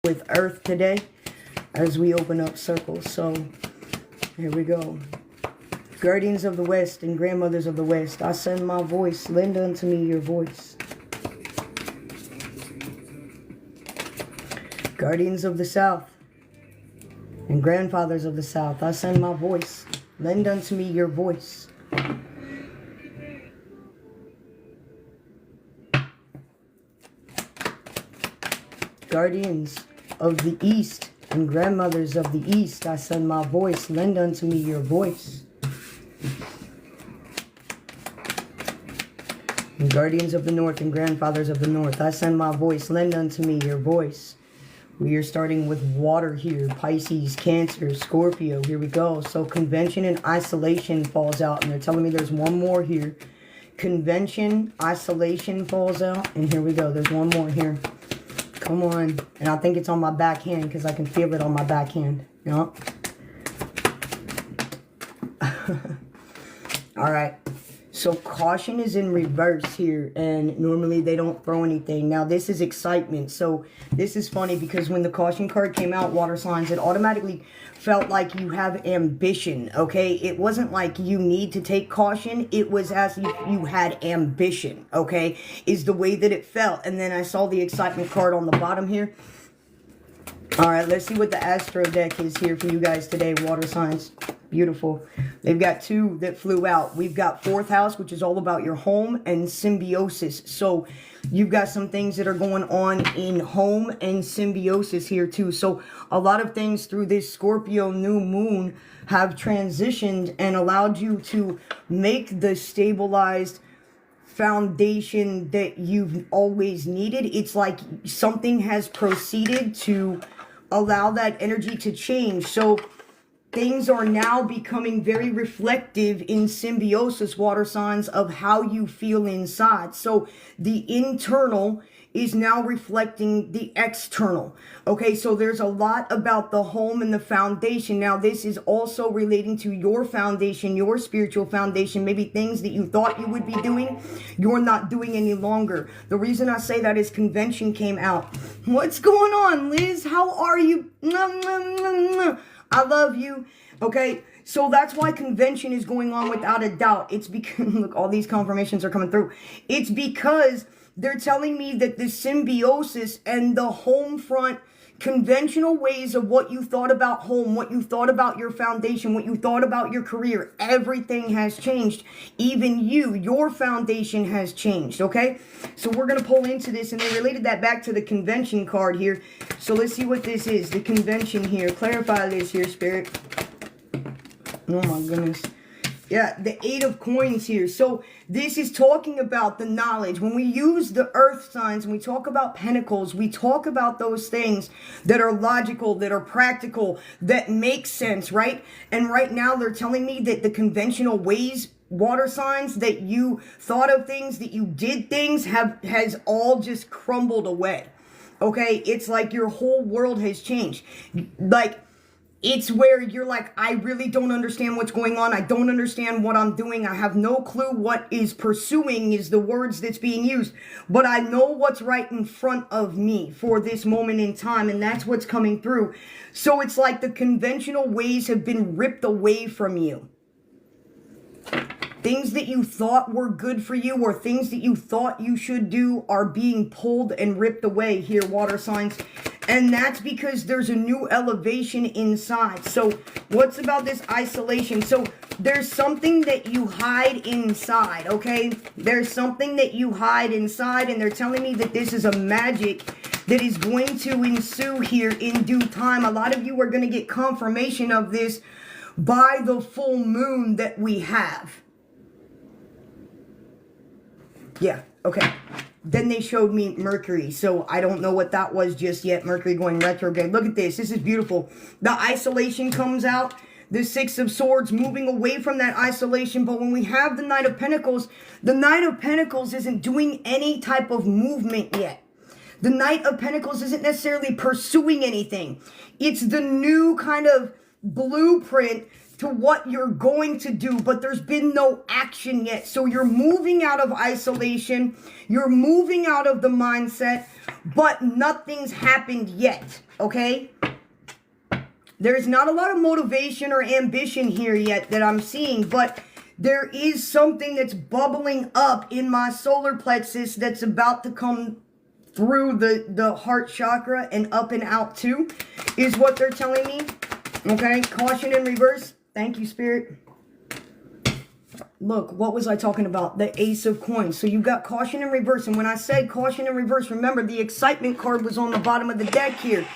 with Earth today as we open up circles. So here we go. Guardians of the West and grandmothers of the West, I send my voice. Lend unto me your voice. Guardians of the South and grandfathers of the South, I send my voice. Lend unto me your voice. Guardians of the East and grandmothers of the East, I send my voice. Lend unto me your voice. And guardians of the North and grandfathers of the North, I send my voice. Lend unto me your voice. We are starting with water here. Pisces, Cancer, Scorpio. Here we go. So convention and isolation falls out. And they're telling me there's one more here. Convention, isolation falls out. And here we go. There's one more here. Come on. And I think it's on my backhand because I can feel it on my backhand. Yup. Alright. So caution is in reverse here, and normally they don't throw anything. Now this is excitement. So this is funny because when the caution card came out, water signs, it automatically felt like you have ambition, okay? It wasn't like you need to take caution. It was as if you had ambition, okay? Is the way that it felt. And then I saw the excitement card on the bottom here. All right, let's see what the Astro deck is here for you guys today, water signs. Beautiful. They've got two that flew out. We've got fourth house, which is all about your home and symbiosis. So you've got some things that are going on in home and symbiosis here too. So a lot of things through this Scorpio new moon have transitioned and allowed you to make the stabilized foundation that you've always needed. It's like something has proceeded to allow that energy to change. So things are now becoming very reflective in symbiosis, water signs, of how you feel inside. So the internal is now reflecting the external. Okay, so there's a lot about the home and the foundation. Now, this is also relating to your foundation, your spiritual foundation, maybe things that you thought you would be doing, you're not doing any longer. The reason I say that is convention came out. What's going on, Liz? How are you? I love you. Okay, so that's why convention is going on without a doubt. It's because, look, all these confirmations are coming through. It's because they're telling me that the symbiosis and the home front conventional ways of what you thought about home, what you thought about your foundation, what you thought about your career, everything has changed. Even you, your foundation has changed, okay? So we're going to pull into this, and they related that back to the convention card here. So let's see what this is, the convention here. Clarify this here, Spirit. Oh my goodness. Yeah, the 8 of coins here. So this is talking about the knowledge. When we use the earth signs and we talk about pentacles, we talk about those things that are logical, that are practical, that make sense, right? And right now they're telling me that the conventional ways, water signs, that you thought of things, that you did things, has all just crumbled away. Okay? It's like your whole world has changed. Like, it's where you're like, I really don't understand what's going on. I don't understand what I'm doing. I have no clue what is pursuing is the words that's being used. But I know what's right in front of me for this moment in time. And that's what's coming through. So it's like the conventional ways have been ripped away from you. Things that you thought were good for you or things that you thought you should do are being pulled and ripped away here, water signs. And that's because there's a new elevation inside. So what's about this isolation? So there's something that you hide inside, okay? There's something that you hide inside, and they're telling me that this is a magic that is going to ensue here in due time. A lot of you are going to get confirmation of this by the full moon that we have. Yeah, okay. Then they showed me Mercury, so I don't know what that was just yet. Mercury going retrograde. Look at this. This is beautiful. The isolation comes out. The 6 of Swords moving away from that isolation. But when we have the Knight of Pentacles, the Knight of Pentacles isn't doing any type of movement yet. The Knight of Pentacles isn't necessarily pursuing anything. It's the new kind of blueprint to what you're going to do, but there's been no action yet. So you're moving out of isolation, you're moving out of the mindset, but nothing's happened yet, okay? There's not a lot of motivation or ambition here yet that I'm seeing, but there is something that's bubbling up in my solar plexus that's about to come through the heart chakra and up and out too, is what they're telling me. Okay, caution in reverse. Thank you, Spirit. Look, what was I talking about? The Ace of Coins. So you got caution in reverse. And when I said caution in reverse, remember the excitement card was on the bottom of the deck here.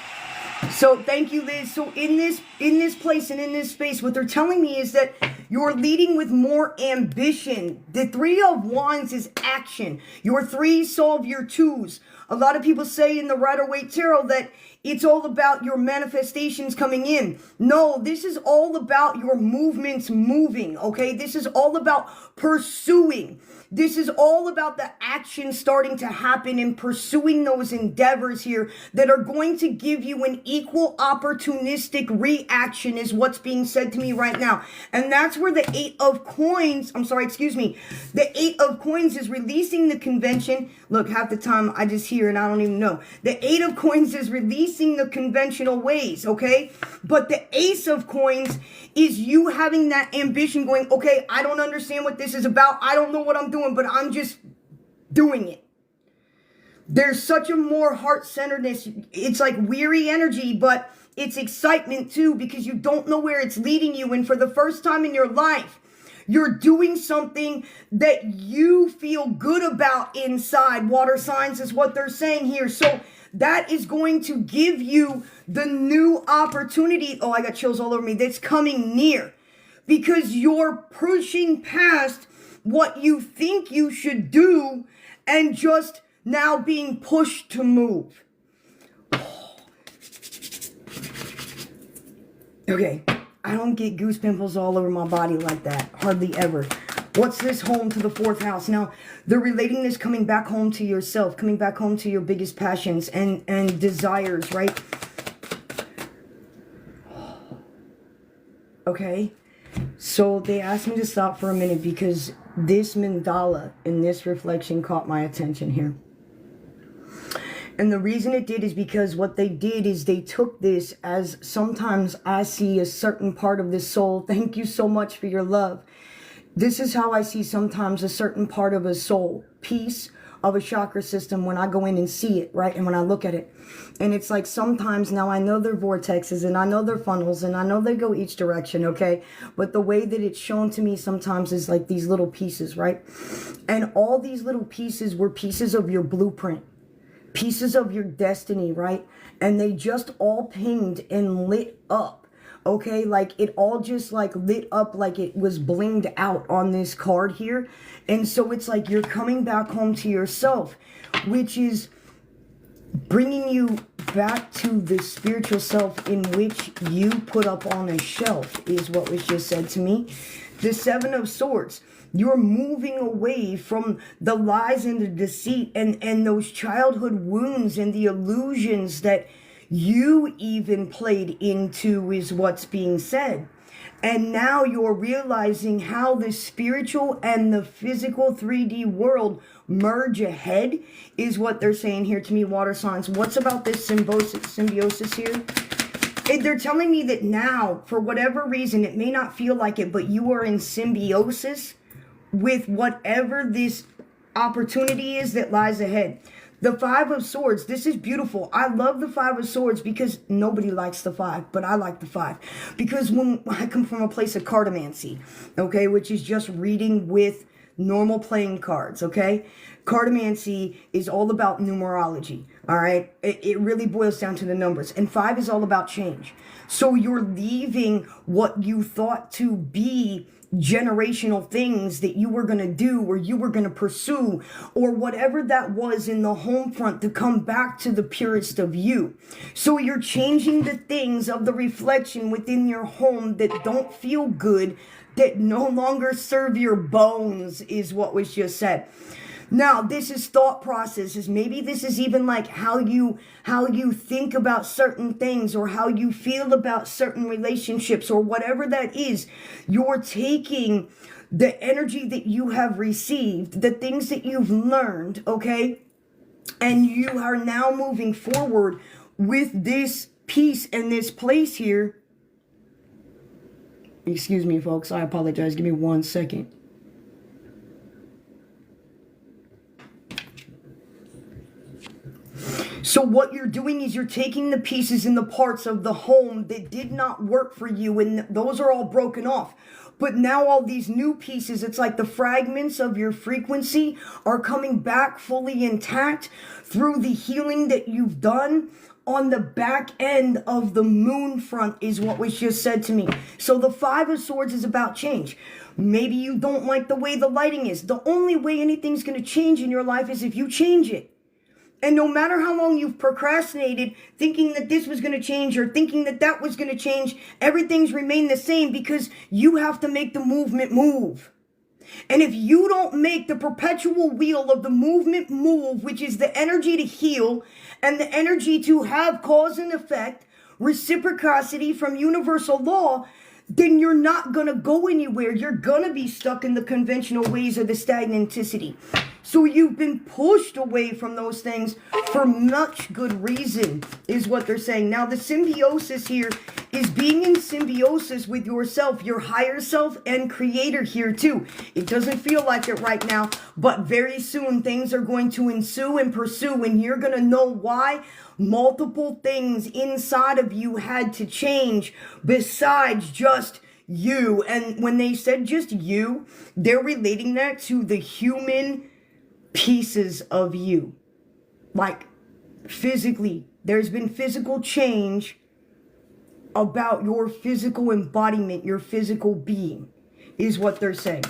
So thank you, Liz. So in this place and in this space, what they're telling me is that you're leading with more ambition. The Three of Wands is action. Your threes solve your twos. A lot of people say in the Rider-Waite Tarot that it's all about your manifestations coming in. No, this is all about your movements moving, okay? This is all about pursuing. This is all about the action starting to happen and pursuing those endeavors here that are going to give you an equal opportunistic reaction is what's being said to me right now. And that's where the Eight of Coins, the Eight of Coins is releasing the convention. Look, half the time I just hear and I don't even know. The Eight of Coins is releasing the conventional ways, okay? But the Ace of Coins is you having that ambition going, okay, I don't understand what this is about. I don't know what I'm doing, but I'm just doing it. There's such a more heart-centeredness. It's like weary energy, but it's excitement too, because you don't know where it's leading you. And for the first time in your life, you're doing something that you feel good about inside. Water signs is what they're saying here. So that is going to give you the new opportunity. Oh, I got chills all over me. That's coming near because you're pushing past what you think you should do and just now being pushed to move. Okay, I don't get goose pimples all over my body like that. Hardly ever. What's this home to the fourth house? Now, they're relating this coming back home to yourself, coming back home to your biggest passions and desires, right? Okay, so they asked me to stop for a minute because this mandala in this reflection caught my attention here. And the reason it did is because what they did is they took this as sometimes I see a certain part of this soul. Thank you so much for your love. This is how I see sometimes a certain part of a soul piece of a chakra system when I go in and see it, right? And when I look at it. And it's like sometimes now I know they're vortexes and I know they're funnels and I know they go each direction, okay? But the way that it's shown to me sometimes is like these little pieces, right? And all these little pieces were pieces of your blueprint. Pieces of your destiny, right? And they just all pinged and lit up, okay? Like it all just like lit up like it was blinged out on this card here. And so it's like you're coming back home to yourself, which is bringing you back to the spiritual self in which you put up on a shelf is what was just said to me. The Seven of Swords. You're moving away from the lies and the deceit and those childhood wounds and the illusions that you even played into is what's being said. And now you're realizing how the spiritual and the physical 3D world merge ahead is what they're saying here to me, water signs. What's about this symbiosis here? They're telling me that now, for whatever reason, it may not feel like it, but you are in symbiosis with whatever this opportunity is that lies ahead. The Five of Swords, this is beautiful. I love the Five of Swords because nobody likes the five, but I like the five. Because when I come from a place of cartomancy, okay, which is just reading with normal playing cards, okay? Cartomancy is all about numerology, all right? It really boils down to the numbers. And five is all about change. So you're leaving what you thought to be generational things that you were going to do or you were going to pursue or whatever that was in the home front to come back to the purest of you. So you're changing the things of the reflection within your home that don't feel good, that no longer serve your bones is what was just said. Now, this is thought processes. Maybe this is even like how you think about certain things, or how you feel about certain relationships, or whatever that is. You're taking the energy that you have received, the things that you've learned, okay? And you are now moving forward with this piece and this place here. Excuse me, folks. I apologize. Give me 1 second. So what you're doing is you're taking the pieces and the parts of the home that did not work for you, and those are all broken off. But now all these new pieces, it's like the fragments of your frequency are coming back fully intact through the healing that you've done on the back end of the moon front, is what was just said to me. So the Five of Swords is about change. Maybe you don't like the way the lighting is. The only way anything's going to change in your life is if you change it. And no matter how long you've procrastinated thinking that this was going to change, or thinking that that was going to change, everything's remained the same, because you have to make the movement move. And if you don't make the perpetual wheel of the movement move, which is the energy to heal and the energy to have cause and effect, reciprocity from universal law, then you're not going to go anywhere. You're going to be stuck in the conventional ways of the stagnanticity. So you've been pushed away from those things for much good reason, is what they're saying. Now, the symbiosis here is being in symbiosis with yourself, your higher self and creator here too. It doesn't feel like it right now, but very soon things are going to ensue and pursue, and you're going to know why. Multiple things inside of you had to change besides just you. And when they said just you, they're relating that to the human pieces of you. Like physically, there's been physical change about your physical embodiment, your physical being, is what they're saying.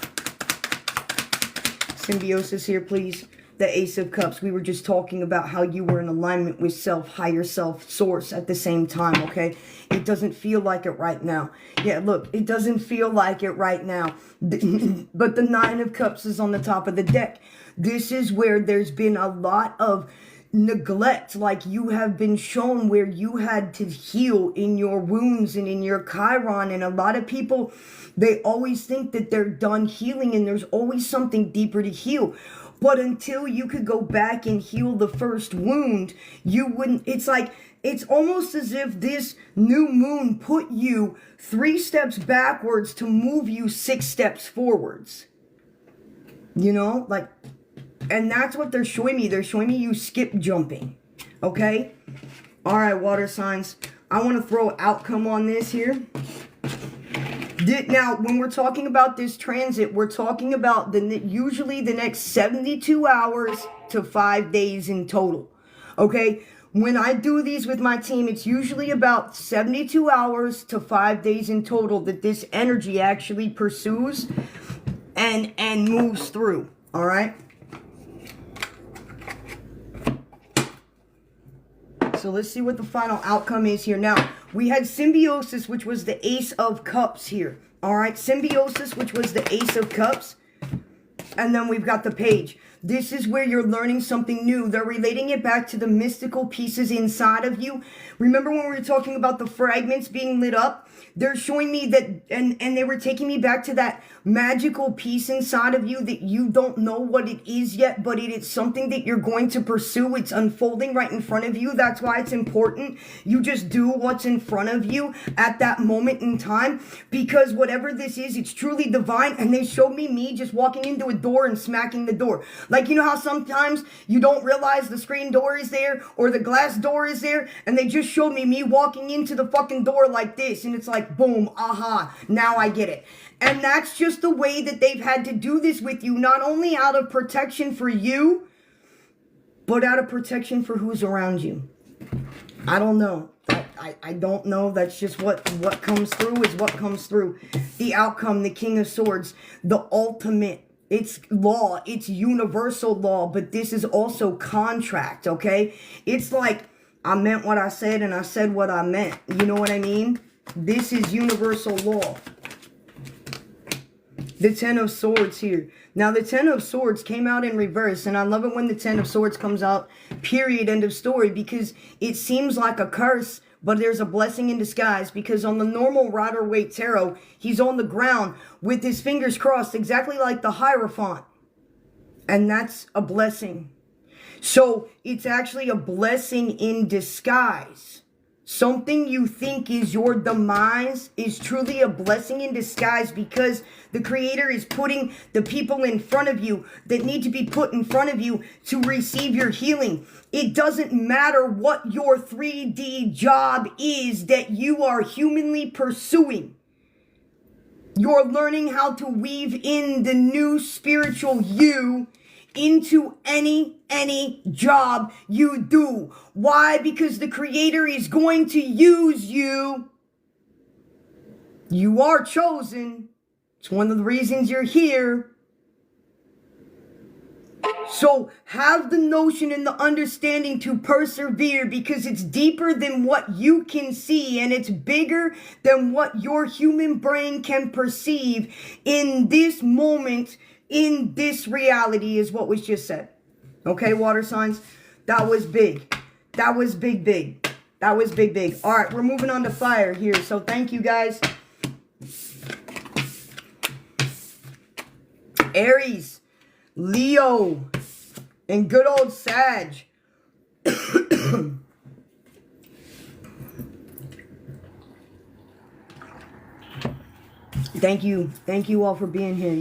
Symbiosis here, please. The Ace of Cups. We were just talking about how you were in alignment with self, higher self, source at the same time, okay? It doesn't feel like it right now. Yeah, look, it doesn't feel like it right now. But the Nine of Cups is on the top of the deck. This is where there's been a lot of neglect, like you have been shown where you had to heal in your wounds and in your Chiron. And a lot of people, they always think that they're done healing, and there's always something deeper to heal. But until you could go back and heal the first wound, you wouldn't. It's like, it's almost as if this new moon put you 3 steps backwards to move you 6 steps forwards. You know, like, and that's what they're showing me. They're showing me you skip jumping. Okay? All right, water signs. I want to throw outcome on this here. Now, when we're talking about this transit, we're talking about usually the next 72 hours to 5 days in total. Okay? When I do these with my team, it's usually about 72 hours to 5 days in total that this energy actually pursues and moves through. All right? So let's see what the final outcome is here. Now, we had symbiosis, which was the Ace of Cups here. All right, symbiosis, which was the Ace of Cups. And then we've got the Page. This is where you're learning something new. They're relating it back to the mystical pieces inside of you. Remember when we were talking about the fragments being lit up? They're showing me that, and they were taking me back to that magical piece inside of you that you don't know what it is yet, but it is something that you're going to pursue. It's unfolding right in front of you. That's why it's important you just do what's in front of you at that moment in time, because whatever this is, it's truly divine. And they showed me just walking into a door and smacking the door. Like, you know how sometimes you don't realize the screen door is there or the glass door is there, and they just showed me walking into the fucking door like this, and it's like, boom, aha, now I get it. And that's just the way that they've had to do this with you, not only out of protection for you, but out of protection for who's around you. I don't know. I don't know. That's just what comes through is what comes through. The outcome, the King of Swords, the ultimate. It's law. It's universal law, but this is also contract, okay? It's like, I meant what I said and I said what I meant. You know what I mean? This is universal law. The Ten of Swords here. Now, the Ten of Swords came out in reverse, and I love it when the Ten of Swords comes out, period, end of story, because it seems like a curse, but there's a blessing in disguise, because on the normal Rider-Waite Tarot, he's on the ground with his fingers crossed, exactly like the Hierophant, and that's a blessing. So, it's actually a blessing in disguise. Something you think is your demise is truly a blessing in disguise, because the Creator is putting the people in front of you that need to be put in front of you to receive your healing. It doesn't matter what your 3D job is that you are humanly pursuing. You're learning how to weave in the new spiritual you into any job you do. Why? Because the Creator is going to use you. You are chosen. It's one of the reasons you're here. So have the notion and the understanding to persevere, because it's deeper than what you can see, and it's bigger than what your human brain can perceive in this moment. In this reality is what was just said. Okay, water signs? That was big. That was big. That was big. All right, we're moving on to fire here. So thank you, guys. Aries, Leo, and good old Sag. Thank you. Thank you all for being here.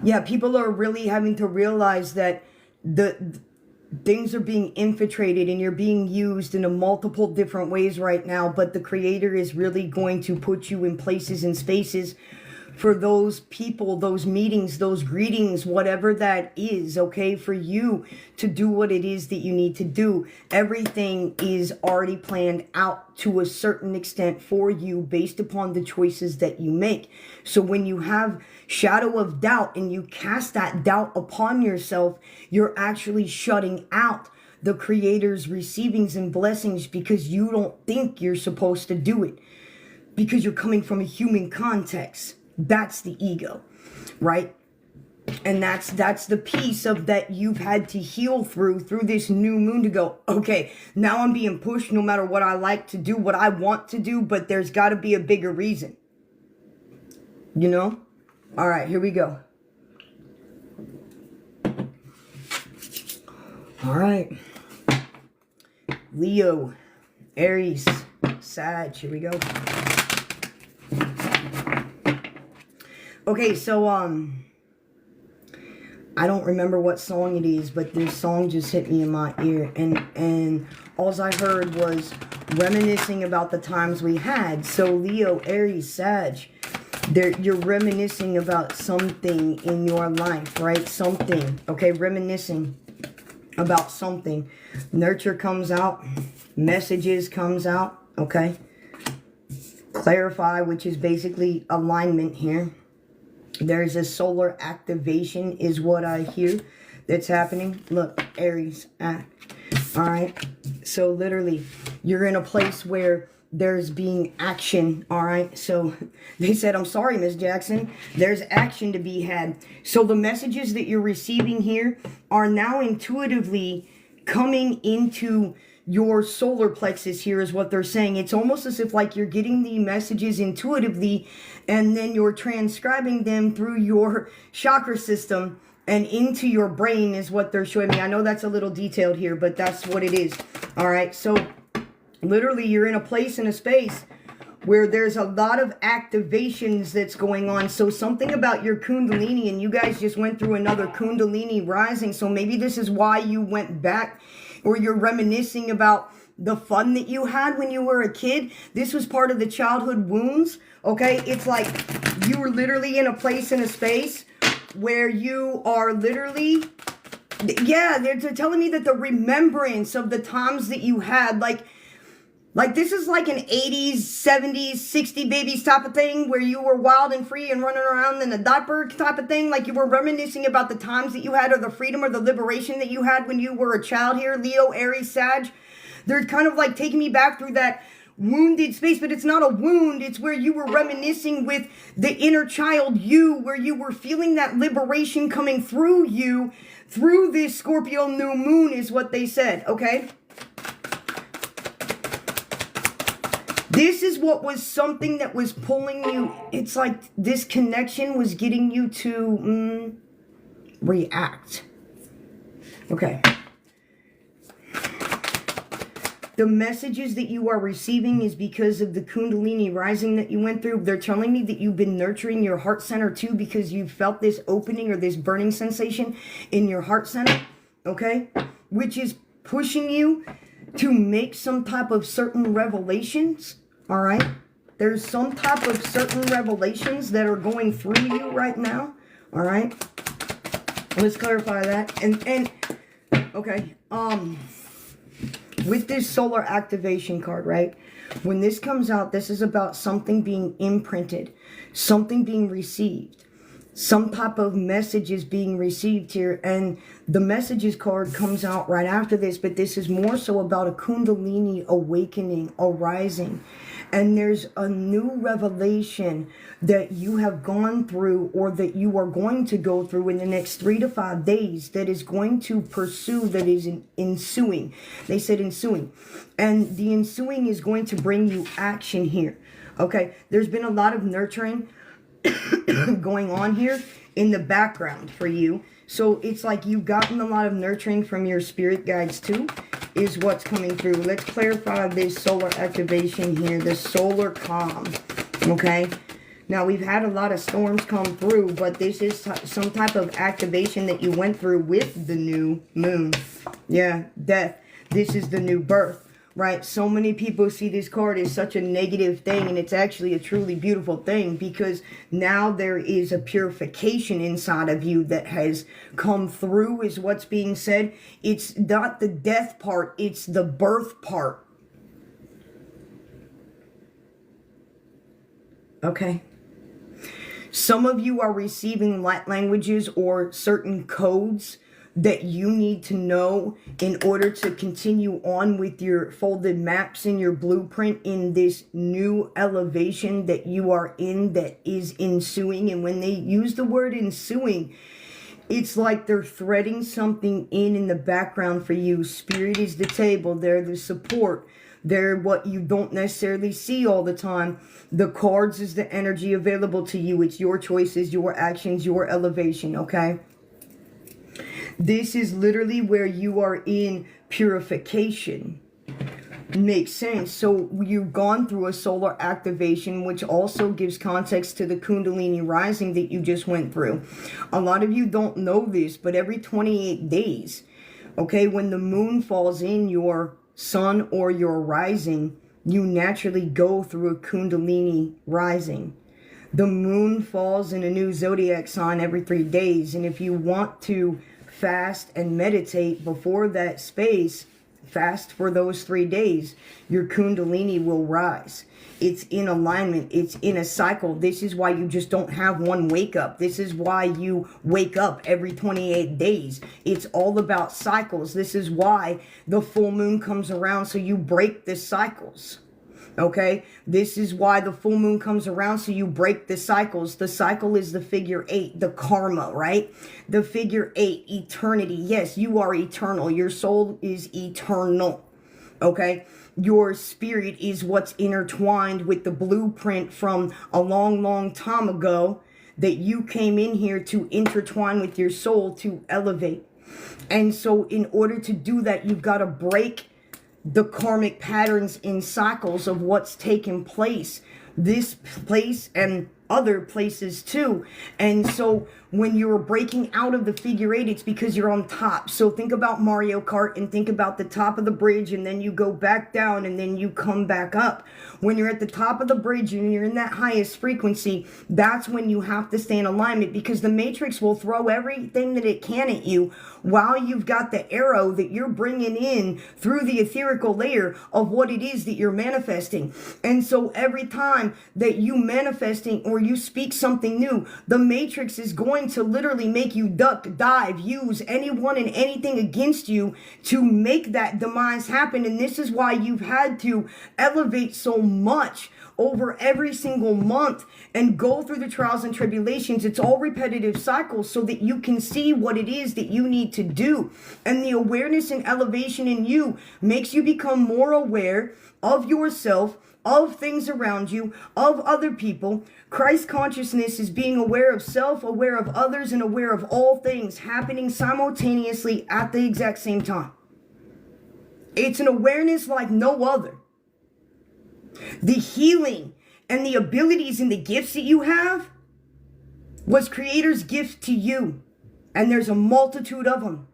Yeah, people are really having to realize that the things are being infiltrated and you're being used in a multiple different ways right now. But the Creator is really going to put you in places and spaces for those people, those meetings, those greetings, whatever that is, okay, for you to do what it is that you need to do. Everything is already planned out to a certain extent for you based upon the choices that you make. So when you have shadow of doubt and you cast that doubt upon yourself, you're actually shutting out the Creator's receivings and blessings, because you don't think you're supposed to do it, because you're coming from a human context. That's the ego, right? And that's the piece of that you've had to heal through this new moon, to go, okay, now I'm being pushed no matter what I like to do, what I want to do, but there's got to be a bigger reason. You know? All right, here we go. All right. Leo, Aries, Sag, here we go. Okay, so, I don't remember what song it is, but this song just hit me in my ear, and all I heard was reminiscing about the times we had. So, Leo, Aries, Sag, you're reminiscing about something in your life, right? Something, okay, reminiscing about something. Nurture comes out, messages comes out, okay? Clarify, which is basically alignment here. There's a solar activation is what I hear that's happening. Look, Aries. All right. So literally, you're in a place where there's being action. All right. So they said, I'm sorry, Miss Jackson. There's action to be had. So the messages that you're receiving here are now intuitively coming into your solar plexus here, is what they're saying. It's almost as if like you're getting the messages intuitively, and then you're transcribing them through your chakra system and into your brain, is what they're showing me. I know that's a little detailed here, but that's what it is. All right. So literally you're in a place, in a space where there's a lot of activations that's going on. So something about your Kundalini, and you guys just went through another Kundalini rising. So maybe this is why you went back, or you're reminiscing about the fun that you had when you were a kid. This was part of the childhood wounds, okay? It's like you were literally in a place, in a space where you are literally, yeah, they're telling me that the remembrance of the times that you had, like this is like an 80s, 70s, 60s babies type of thing, where you were wild and free and running around in a diaper type of thing. Like you were reminiscing about the times that you had, or the freedom or the liberation that you had when you were a child here. Leo, Aries, Sag. They're kind of like taking me back through that wounded space, but it's not a wound. It's where you were reminiscing with the inner child you, where you were feeling that liberation coming through you, through this Scorpio new moon is what they said, okay? This is what was something that was pulling you. It's like this connection was getting you to react. Okay. The messages that you are receiving is because of the Kundalini rising that you went through. They're telling me that you've been nurturing your heart center too, because you felt this opening or this burning sensation in your heart center, okay? Which is pushing you to make some type of certain revelations, all right? There's some type of certain revelations that are going through you right now, all right? Let's clarify that. And okay, with this solar activation card, right? When this comes out, this is about something being imprinted, something being received, some type of message is being received here. And the messages card comes out right after this, but this is more so about a Kundalini awakening, arising. And there's a new revelation that you have gone through, or that you are going to go through in the next 3 to 5 days, that is going to pursue, that is ensuing. They said ensuing. And the ensuing is going to bring you action here. Okay, there's been a lot of nurturing going on here in the background for you. So it's like you've gotten a lot of nurturing from your spirit guides too, is what's coming through. Let's clarify this solar activation here, the solar calm, okay? Now, we've had a lot of storms come through, but this is some type of activation that you went through with the new moon. Yeah, death. This is the new birth, right? So many people see this card as such a negative thing, and it's actually a truly beautiful thing, because now there is a purification inside of you that has come through, is what's being said. It's not the death part, it's the birth part. Okay. Some of you are receiving light languages or certain codes that you need to know in order to continue on with your folded maps and your blueprint in this new elevation that you are in, that is ensuing. And when they use the word ensuing, it's like they're threading something in the background for you. Spirit is the table. They're the support. They're what you don't necessarily see all the time. The cards is the energy available to you. It's your choices, your actions, your elevation, okay? This is literally where you are in purification. Makes sense. So you've gone through a solar activation, which also gives context to the Kundalini rising that you just went through. A lot of you don't know this, but every 28 days, okay, when the moon falls in your sun or your rising, you naturally go through a Kundalini rising. The moon falls in a new zodiac sign every 3 days. And if you want to fast and meditate before that space, fast for those 3 days, your Kundalini will rise. It's in alignment. It's in a cycle. This is why you just don't have one wake up. This is why you wake up every 28 days. It's all about cycles. This is why the full moon comes around, so you break the cycles. Okay, this is why the full moon comes around, so you break the cycles. The cycle is the figure 8, the karma, right? The figure 8, eternity. Yes, you are eternal. Your soul is eternal. Okay, your spirit is what's intertwined with the blueprint from a long, long time ago that you came in here to intertwine with your soul to elevate. And so in order to do that, you've got to break the karmic patterns in cycles of what's taken place, this place and other places too. And so when you're breaking out of the figure 8, it's because you're on top. So think about Mario Kart and think about the top of the bridge, and then you go back down and then you come back up. When you're at the top of the bridge and you're in that highest frequency, that's when you have to stay in alignment, because the matrix will throw everything that it can at you while you've got the arrow that you're bringing in through the etherical layer of what it is that you're manifesting. And so every time that you manifesting or you speak something new, the matrix is going going to literally make you duck, dive, use anyone and anything against you to make that demise happen. And this is why you've had to elevate so much over every single month and go through the trials and tribulations. It's all repetitive cycles so that you can see what it is that you need to do. And the awareness and elevation in you makes you become more aware of yourself, of things around you, of other people. Christ consciousness is being aware of self, aware of others, and aware of all things happening simultaneously at the exact same time. It's an awareness like no other. The healing and the abilities and the gifts that you have was Creator's gift to you. And there's a multitude of them.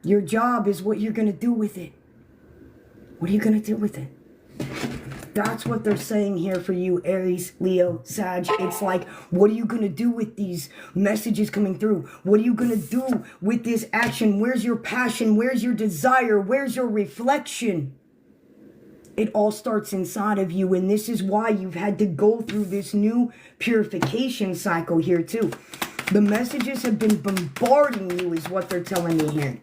Your job is what you're going to do with it. What are you going to do with it? That's what they're saying here for you, Aries, Leo, Sag. It's like, what are you going to do with these messages coming through? What are you going to do with this action? Where's your passion? Where's your desire? Where's your reflection? It all starts inside of you, and this is why you've had to go through this new purification cycle here too. The messages have been bombarding you is what they're telling me here.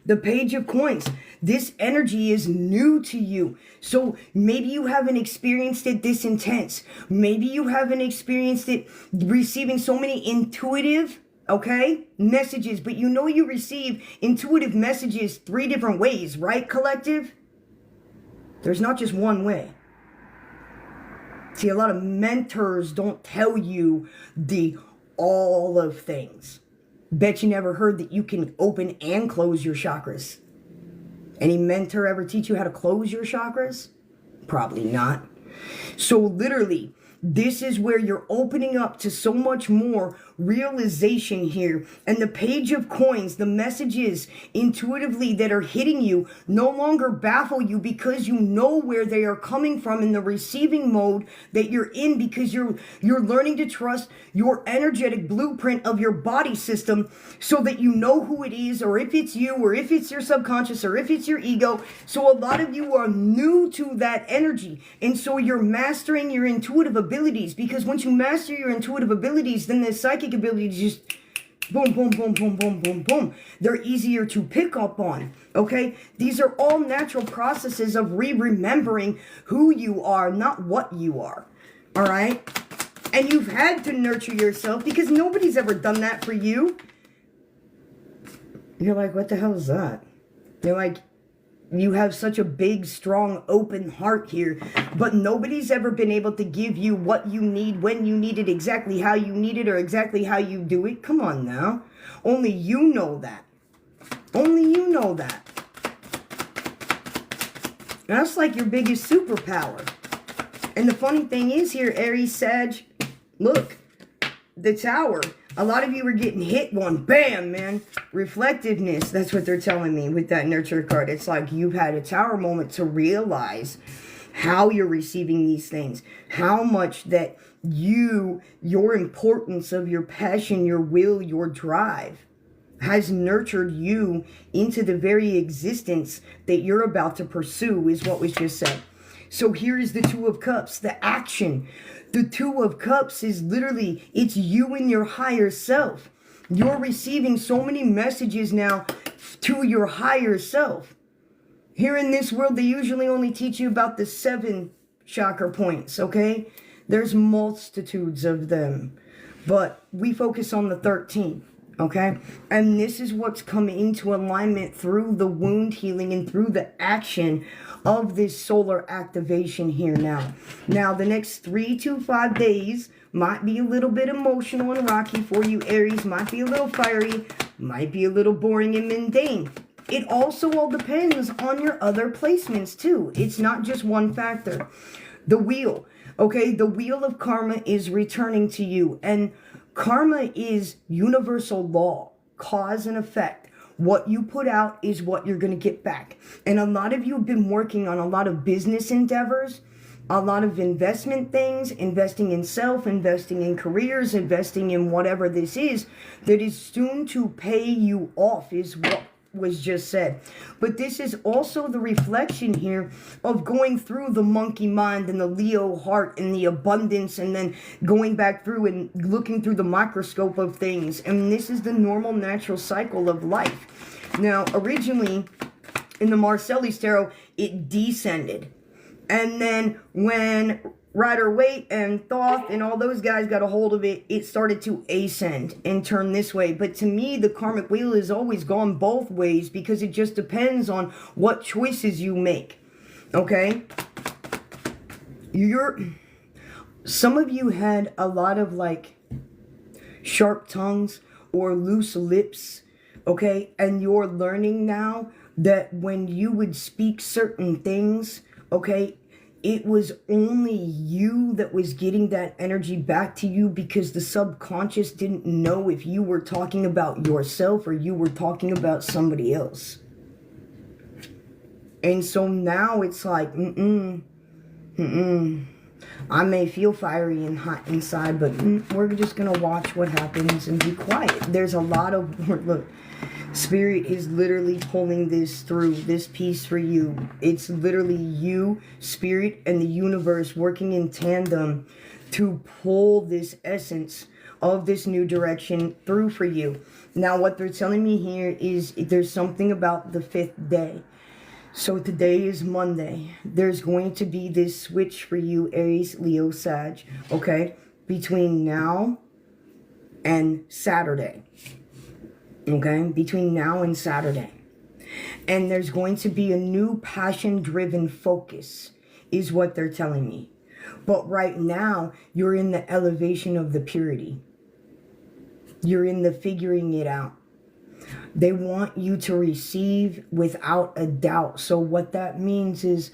The Page of Coins. This energy is new to you. So maybe you haven't experienced it this intense. Maybe you haven't experienced it receiving so many intuitive, messages. But you know you receive intuitive messages 3 different ways, right, collective? There's not just one way. See, a lot of mentors don't tell you the all of things. Bet you never heard that you can open and close your chakras. Any mentor ever teach you how to close your chakras? Probably not. So literally, this is where you're opening up to so much more realization here. And the Page of Coins, the messages intuitively that are hitting you no longer baffle you because you know where they are coming from in the receiving mode that you're in, because you're learning to trust your energetic blueprint of your body system so that you know who it is, or if it's you, or if it's your subconscious, or if it's your ego. So a lot of you are new to that energy, and so you're mastering your intuitive abilities, because once you master your intuitive abilities, then the psychic abilities just boom, boom, boom, boom, boom, boom, boom. They're easier to pick up on, okay? These are all natural processes of remembering who you are, not what you are, all right? And you've had to nurture yourself because nobody's ever done that for you. You're like, what the hell is that? You're like, you have such a big, strong, open heart here, but nobody's ever been able to give you what you need, when you need it, exactly how you need it, or exactly how you do it. Come on now. Only you know that. Only you know that. That's like your biggest superpower. And the funny thing is here, Aries, Sag, look, the Tower. A lot of you are getting hit one. Bam, man. Reflectiveness. That's what they're telling me with that nurture card. It's like you've had a Tower moment to realize how you're receiving these things. How much that your importance of your passion, your will, your drive has nurtured you into the very existence that you're about to pursue is what was just said. So here is the Two of Cups, the action. The Two of Cups is literally, it's you and your higher self. You're receiving so many messages now to your higher self. Here in this world, they usually only teach you about the 7 chakra points, okay? There's multitudes of them, but we focus on the 13, okay? And this is what's come into alignment through the wound healing and through the action of this solar activation here now. Now, the next 3 to 5 days might be a little bit emotional and rocky for you, Aries. Might be a little fiery. Might be a little boring and mundane. It also all depends on your other placements, too. It's not just one factor. The wheel, okay? The wheel of karma is returning to you. And karma is universal law, cause and effect. What you put out is what you're going to get back. And a lot of you have been working on a lot of business endeavors, a lot of investment things, investing in self, investing in careers, investing in whatever this is that is soon to pay you off is what was just said. But this is also the reflection here of going through the monkey mind and the Leo heart and the abundance, and then going back through and looking through the microscope of things. And this is the normal natural cycle of life. Now, originally in the Marcelli's tarot, it descended. And then when Rider-Waite and Thoth and all those guys got a hold of it, it started to ascend and turn this way. But to me, the karmic wheel has always gone both ways, because it just depends on what choices you make. Okay? Some of you had a lot of like sharp tongues or loose lips. Okay? And you're learning now that when you would speak certain things, okay, it was only you that was getting that energy back to you, because the subconscious didn't know if you were talking about yourself or you were talking about somebody else. And so now it's like, I may feel fiery and hot inside, but we're just going to watch what happens and be quiet. There's a lot of, look, Spirit is literally pulling this through, this piece for you. It's literally you, Spirit, and the universe working in tandem to pull this essence of this new direction through for you. Now, what they're telling me here is there's something about the 5th day. So today is Monday. There's going to be this switch for you, Aries, Leo, Sag, okay? Between now and Saturday. Okay, between now and Saturday. And there's going to be a new passion-driven focus, is what they're telling me. But right now, you're in the elevation of the purity. You're in the figuring it out. They want you to receive without a doubt. So what that means is,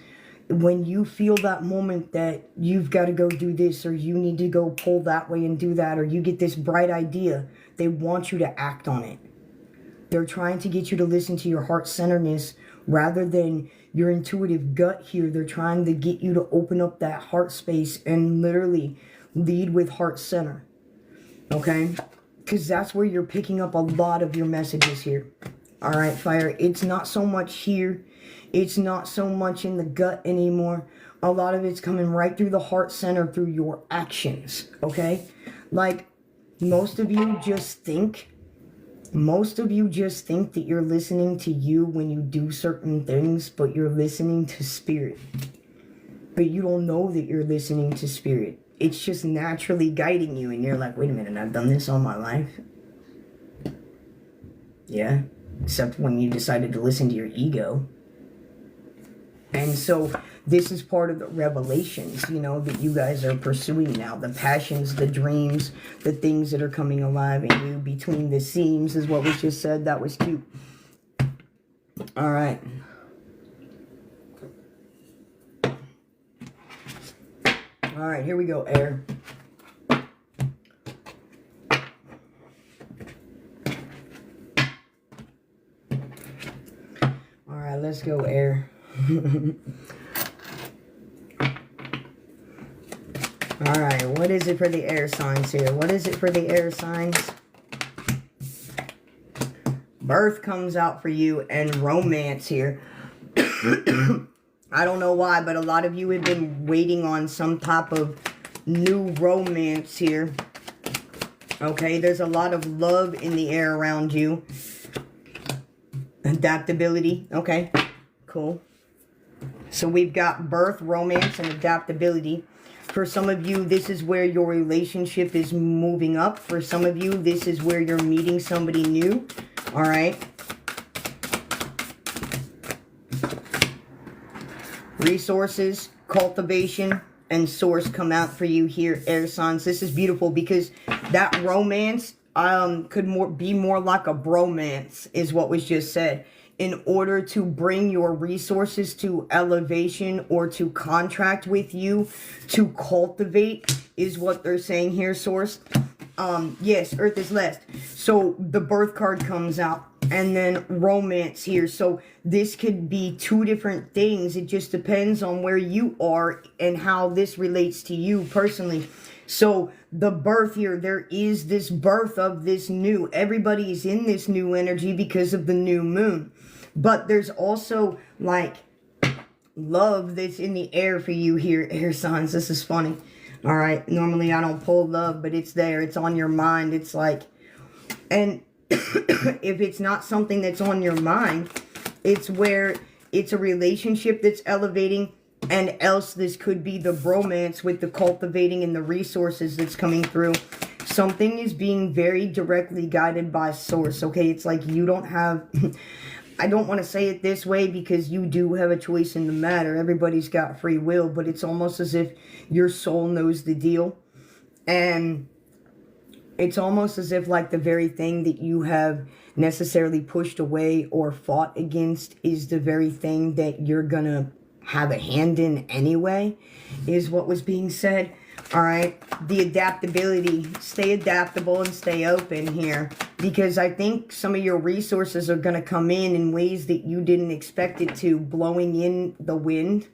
when you feel that moment that you've got to go do this, or you need to go pull that way and do that, or you get this bright idea, they want you to act on it. They're trying to get you to listen to your heart-centeredness rather than your intuitive gut here. They're trying to get you to open up that heart space and literally lead with heart center. Okay? Because that's where you're picking up a lot of your messages here. All right, fire. It's not so much here. It's not so much in the gut anymore. A lot of it's coming right through the heart center through your actions. Okay? Like, most of you just think that you're listening to you when you do certain things, but you're listening to Spirit. But you don't know that you're listening to Spirit. It's just naturally guiding you, and you're like, wait a minute, I've done this all my life. Yeah, except when you decided to listen to your ego. And so this is part of the revelations, you know, that you guys are pursuing now. The passions, the dreams, the things that are coming alive in you between the seams is what was just said. That was cute. All right. All right, here we go, air. All right, let's go, air. Alright, what is it for the air signs here? What is it for the air signs? Birth comes out for you, and romance here. I don't know why, but a lot of you have been waiting on some type of new romance here. Okay, there's a lot of love in the air around you. Adaptability. Okay, cool. So we've got birth, romance, and adaptability. For some of you, this is where your relationship is moving up. For some of you, this is where you're meeting somebody new. All right. Resources, cultivation, and source come out for you here, air signs. This is beautiful because that romance could be more like a bromance, is what was just said. In order to bring your resources to elevation or to contract with you, to cultivate, is what they're saying here, source. Yes, earth is blessed. So the birth card comes out, and then romance here. So this could be two different things. It just depends on where you are and how this relates to you personally. So the birth here, there is this birth of this new. Everybody is in this new energy because of the new moon. But there's also like love that's in the air for you here, air signs. This is funny. All right. Normally I don't pull love, but it's there. It's on your mind. It's like, and if it's not something that's on your mind, it's where it's a relationship that's elevating, and else this could be the bromance with the cultivating and the resources that's coming through. Something is being very directly guided by source, okay? It's like you don't have... I don't want to say it this way because you do have a choice in the matter. Everybody's got free will, but it's almost as if your soul knows the deal. And it's almost as if like the very thing that you have necessarily pushed away or fought against is the very thing that you're going to have a hand in anyway, is what was being said. All right, the adaptability, stay adaptable and stay open here, because I think some of your resources are going to come in ways that you didn't expect it to, blowing in the wind.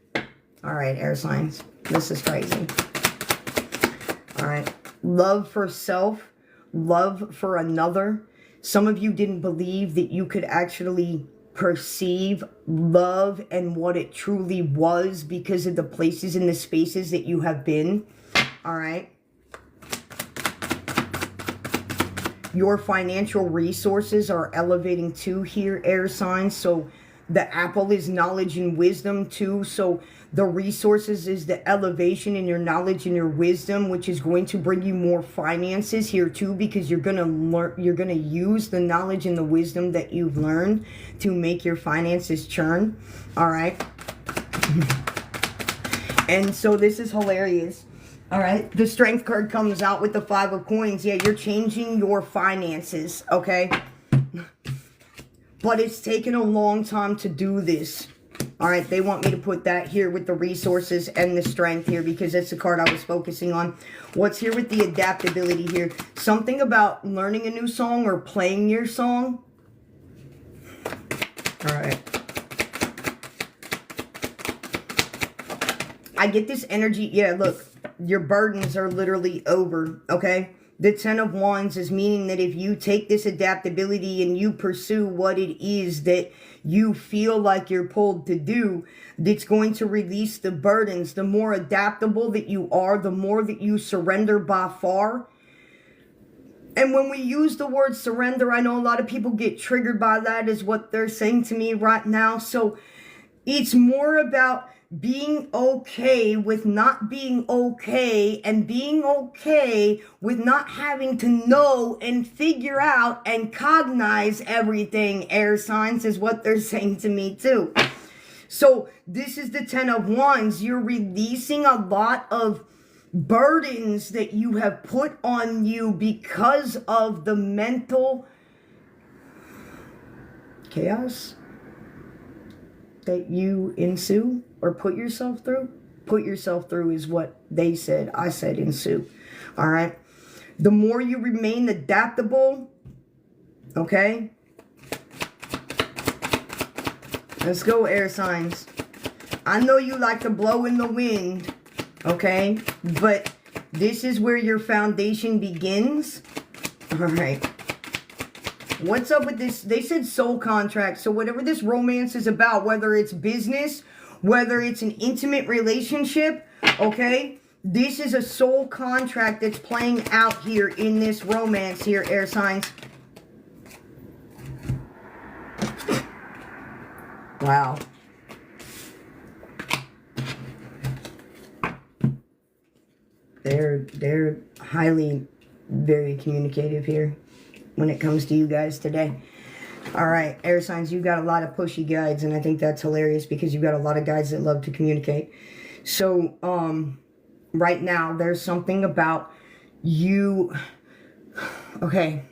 All right, air signs, this is crazy. All right, love for self, love for another. Some of you didn't believe that you could actually perceive love and what it truly was because of the places and the spaces that you have been. All right. Your financial resources are elevating too here, air signs. So the apple is knowledge and wisdom too. So the resources is the elevation in your knowledge and your wisdom, which is going to bring you more finances here too, because you're going to learn, you're going to use the knowledge and the wisdom that you've learned to make your finances churn. All right. And so this is hilarious. All right, the strength card comes out with the 5 of coins. Yeah, you're changing your finances, okay? But it's taken a long time to do this. All right, they want me to put that here with the resources and the strength here because that's the card I was focusing on. What's here with the adaptability here? Something about learning a new song or playing your song. All right. I get this energy. Yeah, look. Your burdens are literally over, okay? The 10 of Wands is meaning that if you take this adaptability and you pursue what it is that you feel like you're pulled to do, that's going to release the burdens. The more adaptable that you are, the more that you surrender by far. And when we use the word surrender, I know a lot of people get triggered by that, is what they're saying to me right now. So it's more about being okay with not being okay, and being okay with not having to know and figure out and cognize everything, air signs, is what they're saying to me too. So this is the 10 of Wands. You're releasing a lot of burdens that you have put on you because of the mental chaos that you ensue or put yourself through. Put yourself through is what they said. I said ensue. All right. The more you remain adaptable, okay? Let's go, air signs. I know you like to blow in the wind, okay? But this is where your foundation begins. All right. What's up with this? They said soul contract. So whatever this romance is about, whether it's business, whether it's an intimate relationship, okay? This is a soul contract that's playing out here in this romance here, air signs. Wow. They're highly very communicative here when it comes to you guys today. All right, air signs, you got a lot of pushy guides, and I think that's hilarious because you got a lot of guides that love to communicate. So, right now, there's something about you. Okay.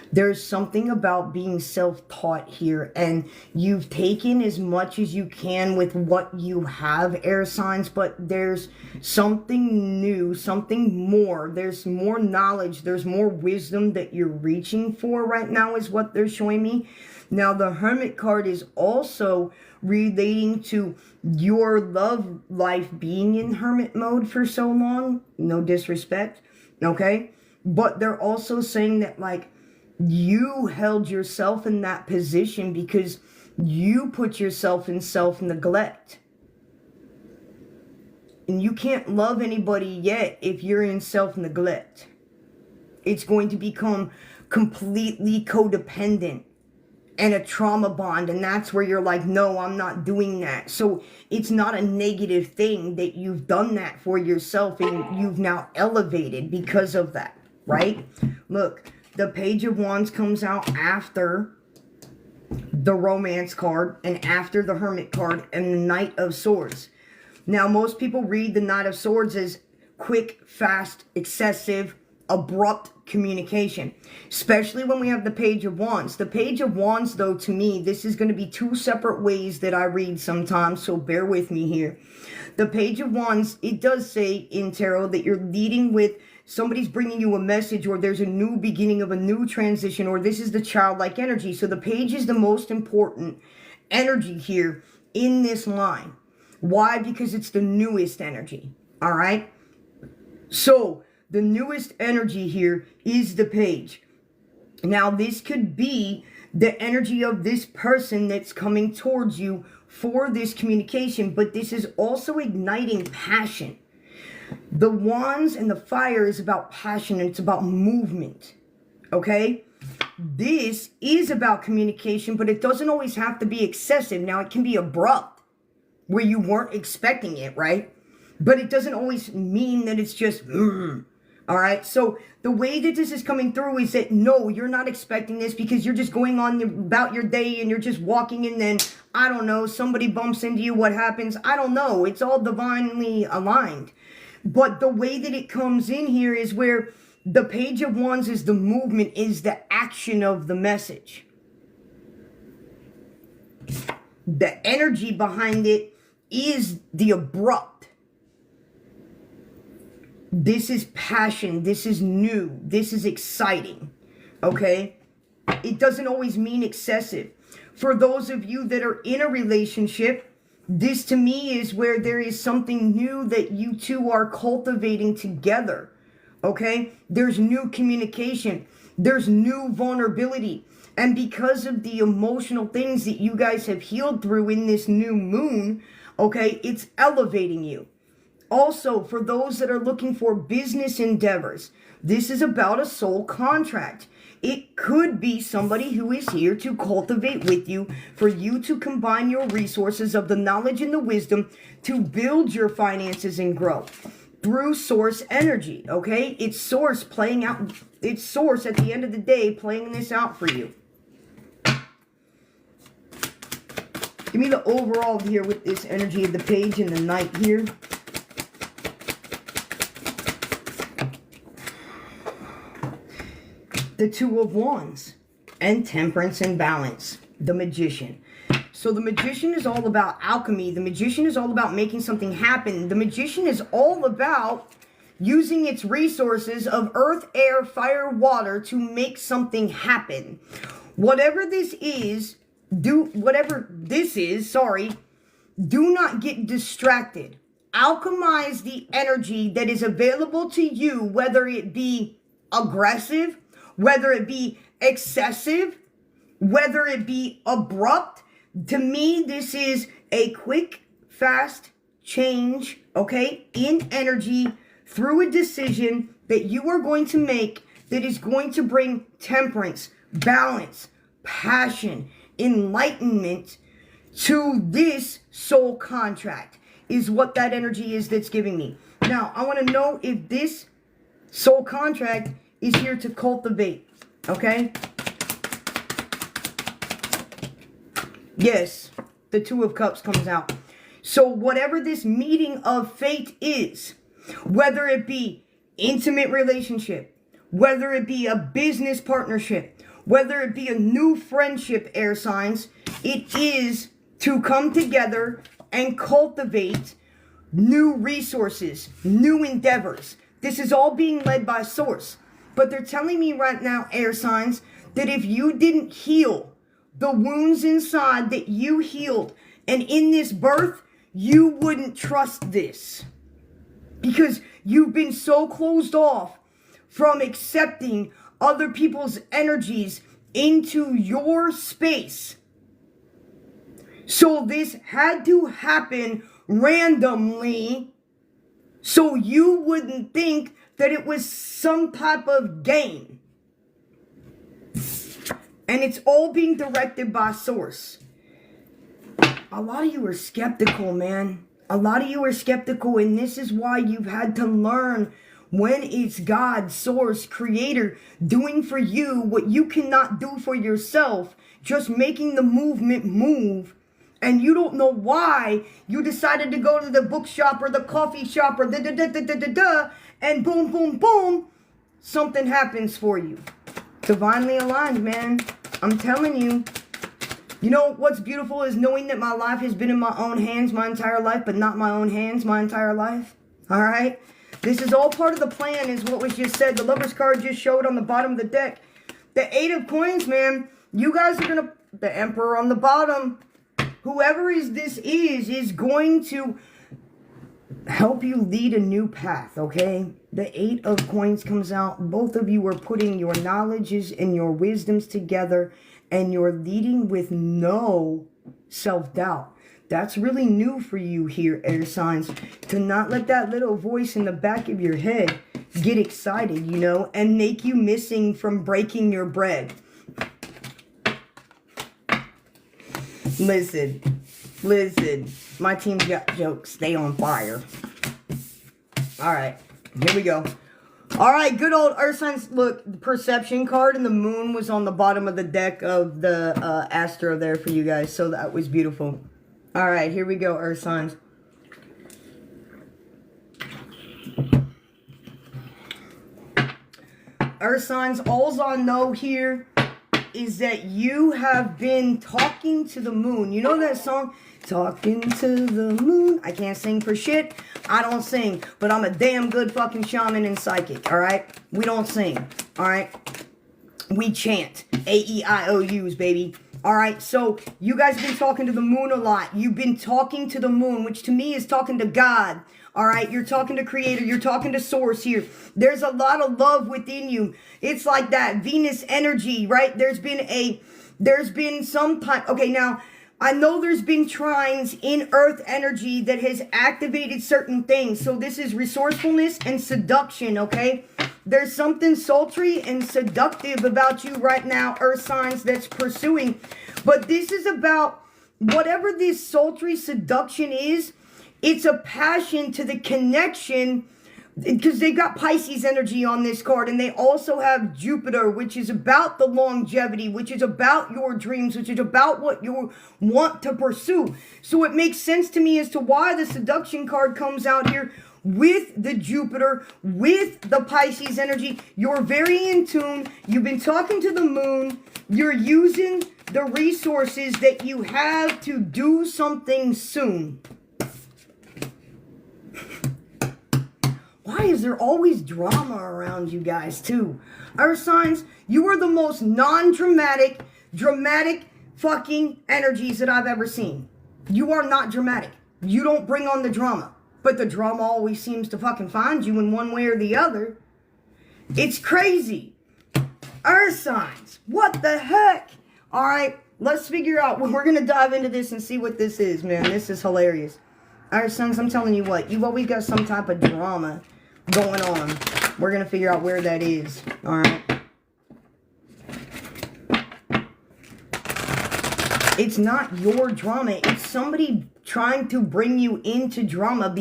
There's something about being self-taught here, and you've taken as much as you can with what you have, air signs, but there's something new, something more. There's more knowledge, there's more wisdom that you're reaching for right now is what they're showing me. Now, the Hermit card is also relating to your love life being in hermit mode for so long. No disrespect, okay? But they're also saying that, like, you held yourself in that position because you put yourself in self-neglect. And you can't love anybody yet if you're in self-neglect. It's going to become completely codependent and a trauma bond, and that's where you're like, no, I'm not doing that. So it's not a negative thing that you've done that for yourself and you've now elevated because of that, right? Look, the Page of Wands comes out after the Romance card and after the Hermit card and the Knight of Swords. Now, most people read the Knight of Swords as quick, fast, excessive, abrupt communication, especially when we have the Page of Wands. The Page of Wands, though, to me, this is going to be two separate ways that I read sometimes, so bear with me here. The Page of Wands, it does say in tarot that you're leading with somebody's bringing you a message, or there's a new beginning of a new transition, or this is the childlike energy. So the page is the most important energy here in this line. Why? Because it's the newest energy, all right? So the newest energy here is the page. Now, this could be the energy of this person that's coming towards you for this communication, but this is also igniting passion. The wands and the fire is about passion, and it's about movement, okay? This is about communication, but it doesn't always have to be excessive. Now, it can be abrupt, where you weren't expecting it, right? But it doesn't always mean that it's just, all right? So the way that this is coming through is that, no, you're not expecting this because you're just going on about your day and you're just walking, and then, I don't know, somebody bumps into you, what happens? I don't know. It's all divinely aligned. But the way that it comes in here is where the Page of Wands is the movement, is the action of the message. The energy behind it is the abrupt. This is passion. This is new. This is exciting. Okay? It doesn't always mean excessive. For those of you that are in a relationship, this to me is where there is something new that you two are cultivating together. Okay? There's new communication. There's new vulnerability. And because of the emotional things that you guys have healed through in this new moon, okay, it's elevating you. Also, for those that are looking for business endeavors, this is about a soul contract. It could be somebody who is here to cultivate with you, for you to combine your resources of the knowledge and the wisdom to build your finances and grow through source energy, okay? It's source playing out, it's source at the end of the day playing this out for you. Give me the overall here with this energy of the page and the knight here. The Two of Wands and Temperance and Balance. The Magician. So the Magician is all about alchemy. The Magician is all about making something happen. The Magician is all about using its resources of earth, air, fire, water to make something happen. Whatever this is, do not get distracted. Alchemize the energy that is available to you, whether it be aggressive, whether it be excessive, whether it be abrupt. To me, this is a quick, fast change, okay, in energy through a decision that you are going to make that is going to bring temperance, balance, passion, enlightenment to this soul contract, is what that energy is that's giving me. Now, I want to know if this soul contract is here to cultivate, okay? Yes, the Two of Cups comes out. So whatever this meeting of fate is, whether it be intimate relationship, whether it be a business partnership, whether it be a new friendship, air signs, it is to come together and cultivate new resources, new endeavors. This is all being led by source. But they're telling me right now, air signs, that if you didn't heal the wounds inside that you healed And in this birth, you wouldn't trust this. Because you've been so closed off from accepting other people's energies into your space. So this had to happen randomly so you wouldn't think that it was some type of game. And it's all being directed by source. A lot of you are skeptical, man. A lot of you are skeptical, and this is why you've had to learn when it's God, source, creator, doing for you what you cannot do for yourself, just making the movement move, and you don't know why you decided to go to the bookshop or the coffee shop or and boom, boom, boom, something happens for you. Divinely aligned, man. I'm telling you. You know what's beautiful is knowing that my life has been in my own hands my entire life, but not my own hands my entire life. All right? This is all part of the plan, is what was just said. The Lover's card just showed on the bottom of the deck. The 8 of Coins, man. You guys are going to... The Emperor on the bottom. Whoever this is going to help you lead a new path, okay? The 8 of Coins comes out. Both of you are putting your knowledges and your wisdoms together, and you're leading with no self-doubt. That's really new for you here, air signs. To not let that little voice in the back of your head get excited, you know, and make you missing from breaking your bread. Listen. My team's got jokes. Stay on fire. All right. Here we go. All right, good old Earth signs. Look, the perception card and the moon was on the bottom of the deck of the Astro there for you guys. So that was beautiful. All right, here we go, Earth signs. Earth signs, all I know here is that you have been talking to the moon. You know that song? Talking to the moon. I can't sing for shit. I don't sing, but I'm a damn good fucking shaman and psychic, all right? We don't sing, all right? We chant. A-E-I-O-U's, baby. All right, so you guys have been talking to the moon a lot. You've been talking to the moon, which to me is talking to God. All right, you're talking to creator. You're talking to source here. There's a lot of love within you. It's like that Venus energy, right? There's been some time. Okay, now, I know there's been trines in earth energy that has activated certain things. So this is resourcefulness and seduction, okay? There's something sultry and seductive about you right now, earth signs, that's pursuing. But this is about whatever this sultry seduction is. It's a passion to the connection, because they got Pisces energy on this card, and they also have Jupiter, which is about the longevity, which is about your dreams, which is about what you want to pursue. So it makes sense to me as to why the seduction card comes out here with the Jupiter, with the Pisces energy. You're very in tune. You've been talking to the moon. You're using the resources that you have to do something soon. Why is there always drama around you guys, too? Earth signs, you are the most non-dramatic, dramatic fucking energies that I've ever seen. You are not dramatic. You don't bring on the drama. But the drama always seems to fucking find you in one way or the other. It's crazy. Earth signs, what the heck? All right, let's figure out. We're going to dive into this and see what this is, man. This is hilarious. Earth signs, I'm telling you what. You've always got some type of drama going on. We're going to figure out where that is. All right. It's not your drama. It's somebody trying to bring you into drama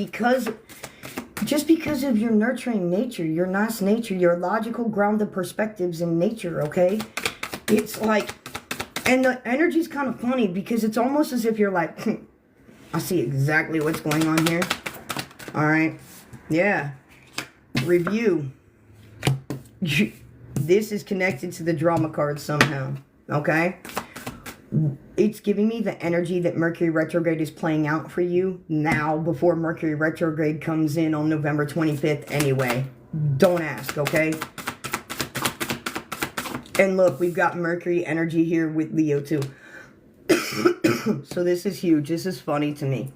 just because of your nurturing nature, your nice nature, your logical grounded perspectives in nature, okay? It's like, and the energy's kind of funny because it's almost as if you're like, I see exactly what's going on here. All right. Yeah. Review. This is connected to the drama card somehow. Okay. It's giving me the energy that Mercury retrograde is playing out for you now before Mercury retrograde comes in on November 25th anyway. Don't ask, okay? And look, we've got Mercury energy here with Leo too. So this is huge. This is funny to me.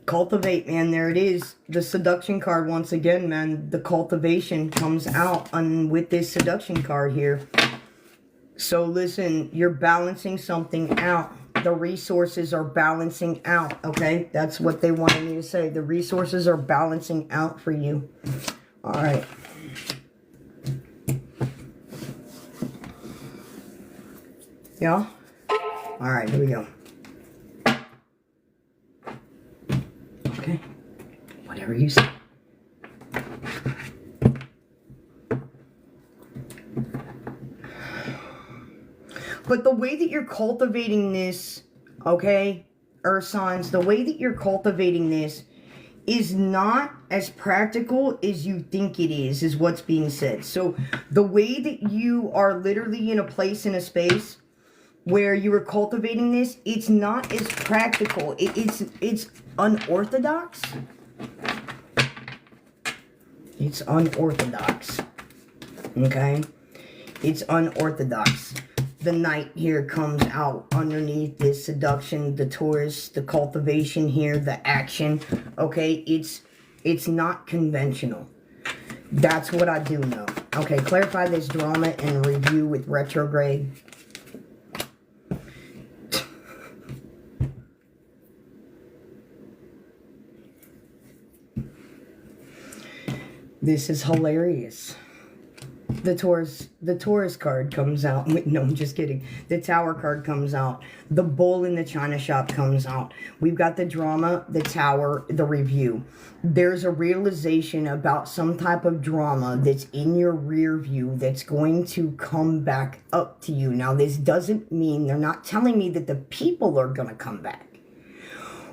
Cultivate, man. There it is. The seduction card once again, man. The cultivation comes out with this seduction card here. So listen, you're balancing something out. The resources are balancing out, okay? That's what they wanted me to say. The resources are balancing out for you. All right. Yeah? All right, here we go. Okay. Whatever you say. But the way that you're cultivating this, okay, Earth signs, the way that you're cultivating this is not as practical as you think it is what's being said. So the way that you are literally in a place, in a space where you are cultivating this, it's not as practical. It's unorthodox. It's unorthodox. Okay? It's unorthodox. The Knight here comes out underneath this seduction, the Taurus, the cultivation here, the action. Okay, it's not conventional. That's what I do know. Okay, clarify this drama and review with retrograde. This is hilarious. The Taurus card comes out. No, I'm just kidding. The Tower card comes out. The Bull in the China Shop comes out. We've got the drama, the Tower, the review. There's a realization about some type of drama that's in your rear view that's going to come back up to you. Now, this doesn't mean, they're not telling me that the people are going to come back.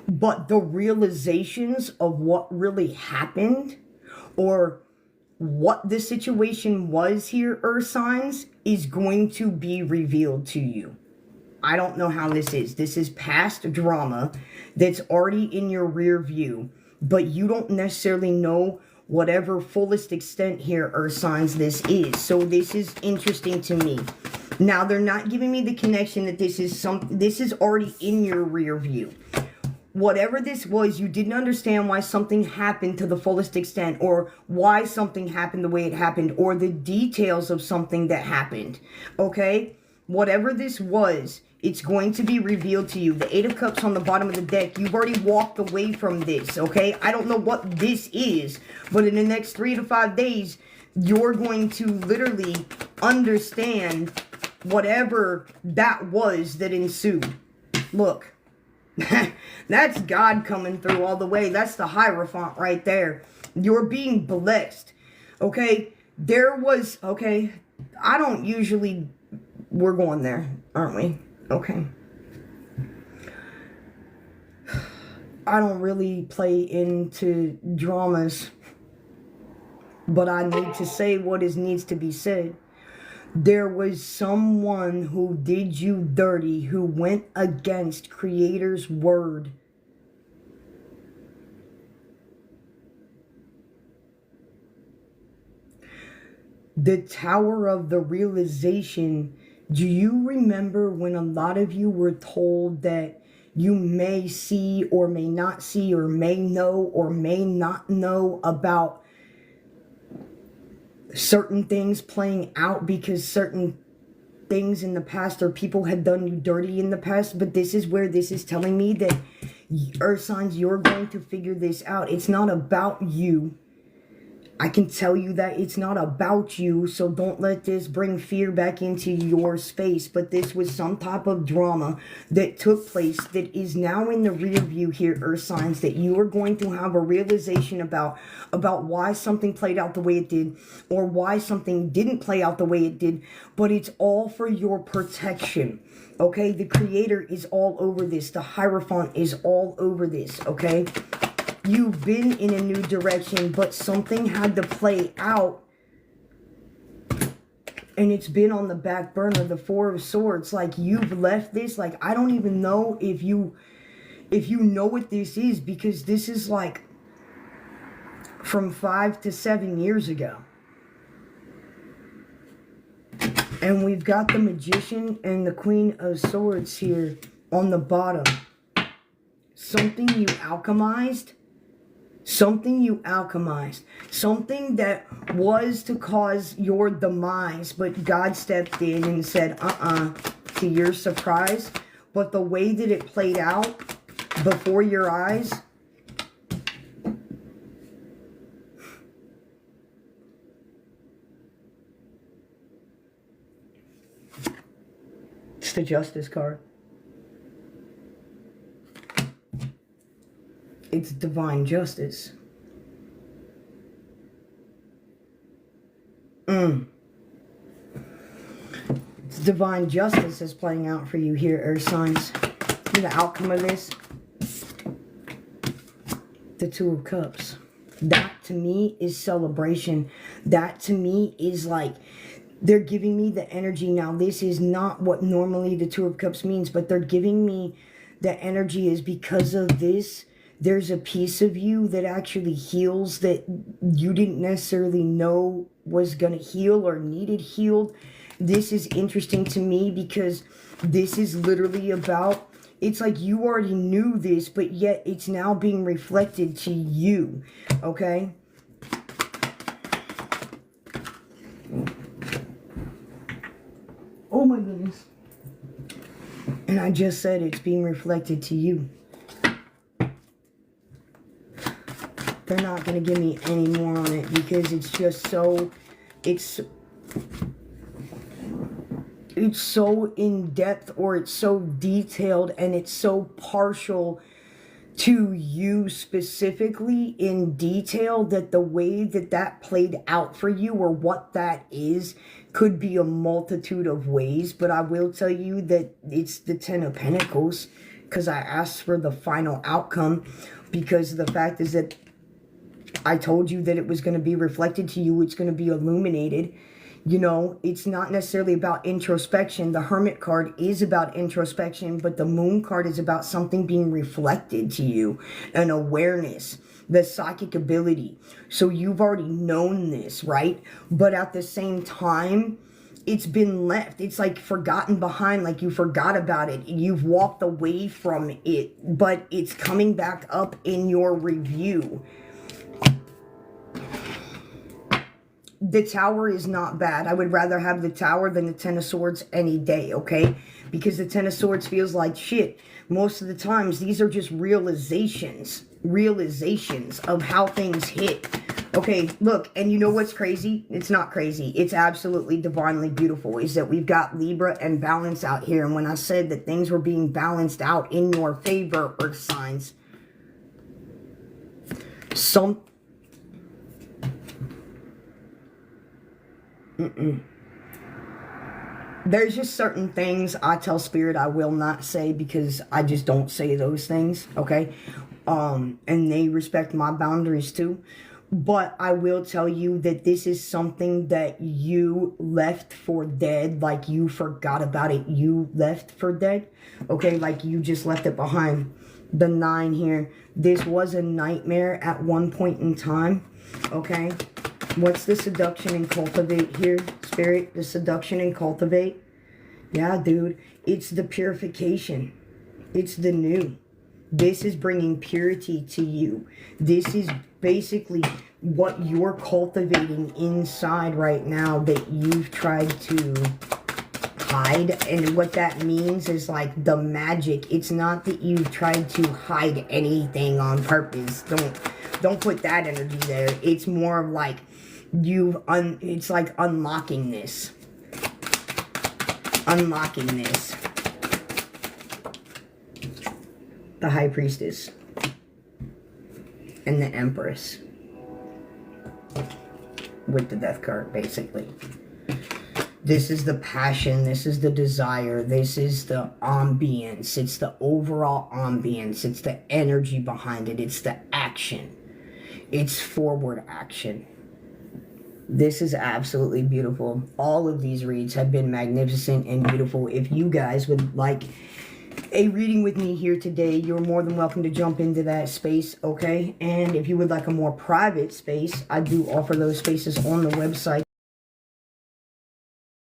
But the realizations of what really happened, or what the situation was here, Earth signs, is going to be revealed to you. I don't know how this is. This is past drama that's already in your rear view, but you don't necessarily know whatever fullest extent here, Earth signs, this is. So this is interesting to me. Now, they're not giving me the connection that this is already in your rear view. Whatever this was, you didn't understand why something happened to the fullest extent, or why something happened the way it happened, or the details of something that happened, okay? Whatever this was, it's going to be revealed to you. The Eight of Cups on the bottom of the deck, you've already walked away from this, okay? I don't know what this is, but in the next 3 to 5 days, you're going to literally understand whatever that was that ensued. Look. That's God coming through all the way. That's the Hierophant right there. You're being blessed. Okay? There was... Okay? I don't usually... We're going there, aren't we? Okay. I don't really play into dramas. But I need to say what needs to be said. There was someone who did you dirty, who went against Creator's word. The Tower of the Realization. Do you remember when a lot of you were told that you may see or may not see, or may know or may not know about certain things playing out because certain things in the past, or people had done you dirty in the past? But this is where this is telling me that, Earth signs, you're going to figure this out. It's not about you. I can tell you that it's not about you, so don't let this bring fear back into your space. But this was some type of drama that took place that is now in the rear view here, Earth signs, that you are going to have a realization about why something played out the way it did, or why something didn't play out the way it did. But it's all for your protection, okay? The Creator is all over this. The Hierophant is all over this, okay? You've been in a new direction, but something had to play out. And it's been on the back burner, the Four of Swords. Like, you've left this. Like, I don't even know if you know what this is, because this is like from 5 to 7 years ago. And we've got the Magician and the Queen of Swords here on the bottom. Something you alchemized. Something you alchemized. Something that was to cause your demise, but God stepped in and said, to your surprise. But the way that it played out before your eyes, it's the Justice card. It's divine justice. It's divine justice is playing out for you here, Earth signs. The outcome of this, the Two of Cups. That to me is celebration. That to me is like, they're giving me the energy. Now, this is not what normally the Two of Cups means, but they're giving me the energy is because of this. There's a piece of you that actually heals that you didn't necessarily know was going to heal or needed healed. This is interesting to me because this is literally about, it's like you already knew this, but yet it's now being reflected to you, okay? Oh my goodness. And I just said it's being reflected to you. They're not going to give me any more on it because it's just so, it's so in depth, or it's so detailed, and it's so partial to you specifically in detail that the way that that played out for you, or what that is, could be a multitude of ways. But I will tell you that it's the Ten of Pentacles, because I asked for the final outcome, because the fact is that I told you that it was going to be reflected to you. It's going to be illuminated. You know, it's not necessarily about introspection. The Hermit card is about introspection, but the Moon card is about something being reflected to you. An awareness, the psychic ability. So you've already known this, right? But at the same time, it's been left. It's like forgotten behind, like you forgot about it. You've walked away from it, but it's coming back up in your review. The Tower is not bad. I would rather have the Tower than the Ten of Swords any day, okay? Because the Ten of Swords feels like shit. Most of the times, these are just realizations of how things hit. Okay, look, and you know what's crazy? It's not crazy. It's absolutely divinely beautiful, is that we've got Libra and balance out here. And when I said that things were being balanced out in your favor, Earth signs, there's just certain things I tell Spirit I will not say, because I just don't say those things, okay? And they respect my boundaries too. But I will tell you that this is something that you left for dead, like you forgot about it. You left for dead, okay? Like you just left it behind. The 9 here. This was a nightmare at one point in time, okay? What's the seduction and cultivate here, Spirit? The seduction and cultivate? Yeah, dude. It's the purification. It's the new. This is bringing purity to you. This is basically what you're cultivating inside right now that you've tried to hide. And what that means is like the magic. It's not that you've tried to hide anything on purpose. Don't put that energy there. It's more of like, it's like unlocking this. Unlocking this. The High Priestess. And the Empress. With the Death card, basically. This is the passion. This is the desire. This is the ambience. It's the overall ambience. It's the energy behind it. It's the action. It's forward action. This is absolutely beautiful. All of these reads have been magnificent and beautiful. If you guys would like a reading with me here today, you're more than welcome to jump into that space, okay? And if you would like a more private space, I do offer those spaces on the website.